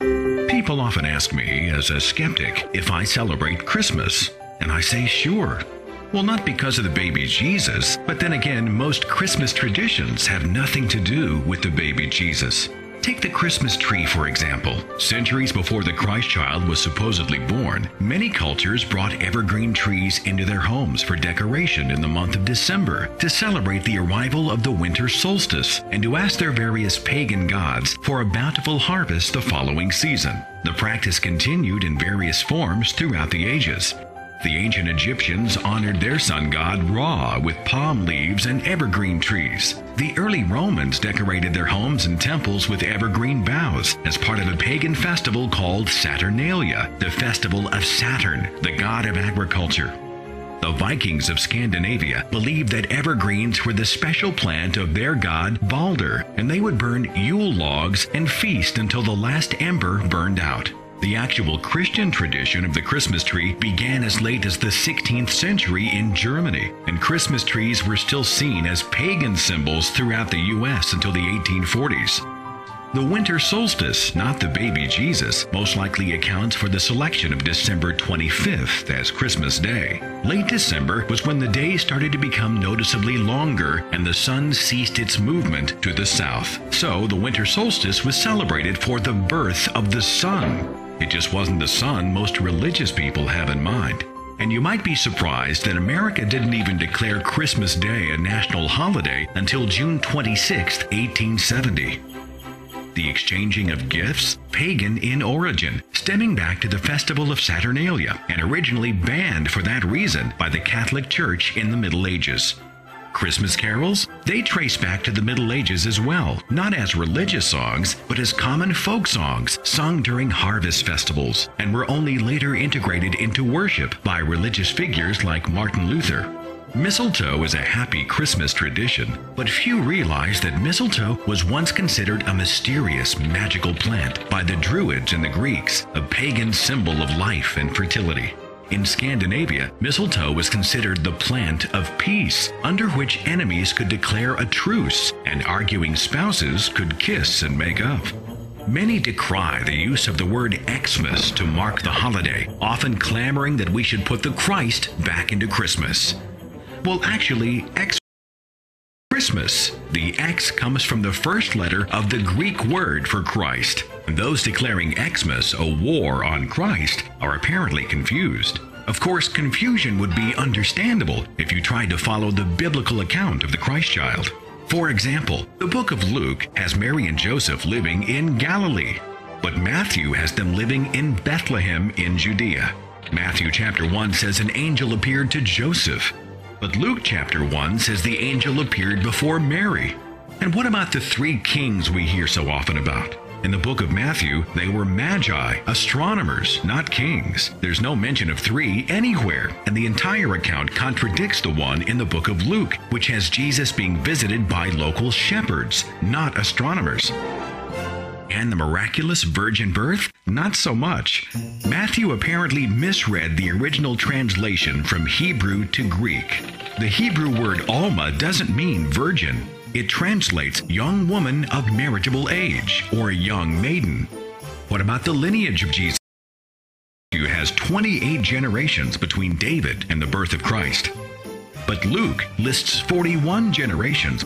People often ask me, as a skeptic, if I celebrate Christmas, and I say sure. Well, not because of the baby Jesus, but then again, most Christmas traditions have nothing to do with the baby Jesus. Take the Christmas tree, for example. Centuries before the Christ child was supposedly born, many cultures brought evergreen trees into their homes for decoration in the month of December to celebrate the arrival of the winter solstice and to ask their various pagan gods for a bountiful harvest the following season. The practice continued in various forms throughout the ages. The ancient Egyptians honored their sun god Ra with palm leaves and evergreen trees. The early Romans decorated their homes and temples with evergreen boughs as part of a pagan festival called Saturnalia, the festival of Saturn, the god of agriculture. The Vikings of Scandinavia believed that evergreens were the special plant of their god Balder, and they would burn Yule logs and feast until the last ember burned out. The actual Christian tradition of the Christmas tree began as late as the 16th century in Germany, and Christmas trees were still seen as pagan symbols throughout the U.S. until the 1840s. The winter solstice, not the baby Jesus, most likely accounts for the selection of December 25th as Christmas Day. Late December was when the day started to become noticeably longer and the sun ceased its movement to the south. So the winter solstice was celebrated for the birth of the sun. It just wasn't the sun most religious people have in mind. And you might be surprised that America didn't even declare Christmas Day a national holiday until June 26, 1870. The exchanging of gifts, pagan in origin, stemming back to the festival of Saturnalia, and originally banned for that reason by the Catholic Church in the Middle Ages. Christmas carols? They trace back to the Middle Ages as well, not as religious songs, but as common folk songs sung during harvest festivals, and were only later integrated into worship by religious figures like Martin Luther. Mistletoe is a happy Christmas tradition, but few realize that mistletoe was once considered a mysterious, magical plant by the Druids and the Greeks, a pagan symbol of life and fertility. In Scandinavia, mistletoe was considered the plant of peace, under which enemies could declare a truce, and arguing spouses could kiss and make up. Many decry the use of the word Xmas to mark the holiday, often clamoring that we should put the Christ back into Christmas. Well, actually, Christmas. The X comes from the first letter of the Greek word for Christ. And those declaring Xmas a war on Christ are apparently confused. Of course, confusion would be understandable if you tried to follow the biblical account of the Christ child. For example, the book of Luke has Mary and Joseph living in Galilee, but Matthew has them living in Bethlehem in Judea. Matthew chapter 1 says an angel appeared to Joseph. But Luke chapter 1 says the angel appeared before Mary. And what about the three kings we hear so often about? In the book of Matthew, they were magi, astronomers, not kings. There's no mention of three anywhere, and the entire account contradicts the one in the book of Luke, which has Jesus being visited by local shepherds, not astronomers. And the miraculous virgin birth? Not so much. Matthew apparently misread the original translation from Hebrew to Greek. The Hebrew word Alma doesn't mean virgin. It translates young woman of marriageable age, or young maiden. What about the lineage of Jesus? Matthew has 28 generations between David and the birth of Christ. But Luke lists 41 generations.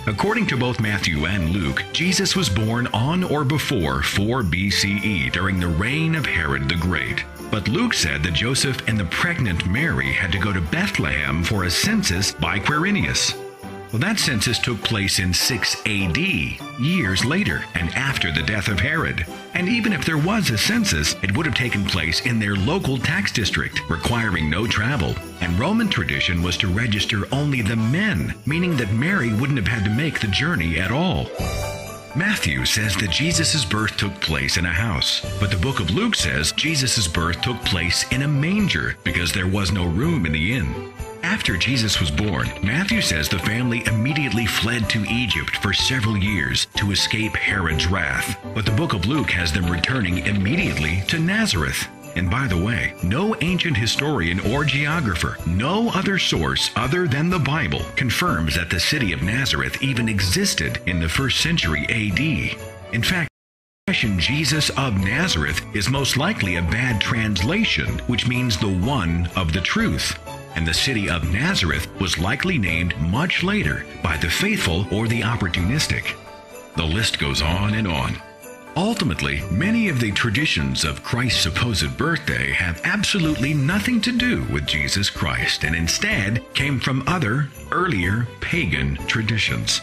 According to both Matthew and Luke, Jesus was born on or before 4 BCE during the reign of Herod the Great. But Luke said that Joseph and the pregnant Mary had to go to Bethlehem for a census by Quirinius. Well, that census took place in 6 AD, years later and after the death of Herod. And even if there was a census, it would have taken place in their local tax district, requiring no travel. And Roman tradition was to register only the men, meaning that Mary wouldn't have had to make the journey at all. Matthew says that Jesus' birth took place in a house, but the book of Luke says Jesus' birth took place in a manger because there was no room in the inn. After Jesus was born, Matthew says the family immediately fled to Egypt for several years to escape Herod's wrath, but the book of Luke has them returning immediately to Nazareth. And by the way, no ancient historian or geographer, no other source other than the Bible confirms that the city of Nazareth even existed in the 1st century AD. In fact, expression Jesus of Nazareth is most likely a bad translation, which means the one of the truth. And the city of Nazareth was likely named much later by the faithful or the opportunistic. The list goes on and on. Ultimately, many of the traditions of Christ's supposed birthday have absolutely nothing to do with Jesus Christ and instead came from other, earlier pagan traditions.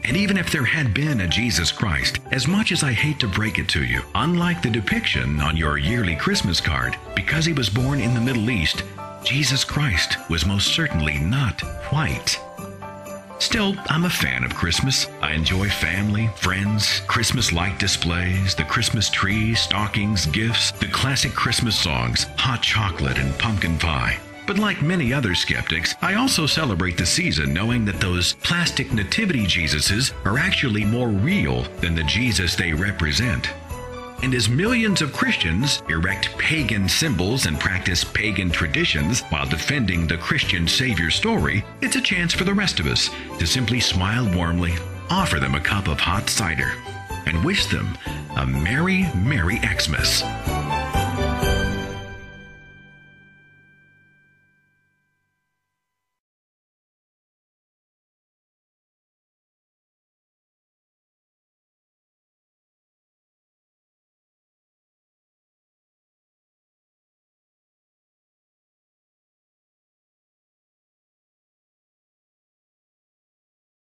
And even if there had been a Jesus Christ, as much as I hate to break it to you, unlike the depiction on your yearly Christmas card, because he was born in the Middle East, Jesus Christ was most certainly not white. Still, I'm a fan of Christmas. I enjoy family, friends, Christmas light displays, the Christmas tree, stockings, gifts, the classic Christmas songs, hot chocolate and pumpkin pie. But like many other skeptics, I also celebrate the season knowing that those plastic nativity Jesuses are actually more real than the Jesus they represent. And as millions of Christians erect pagan symbols and practice pagan traditions while defending the Christian Savior story, it's a chance for the rest of us to simply smile warmly, offer them a cup of hot cider, and wish them a Merry, Merry Xmas.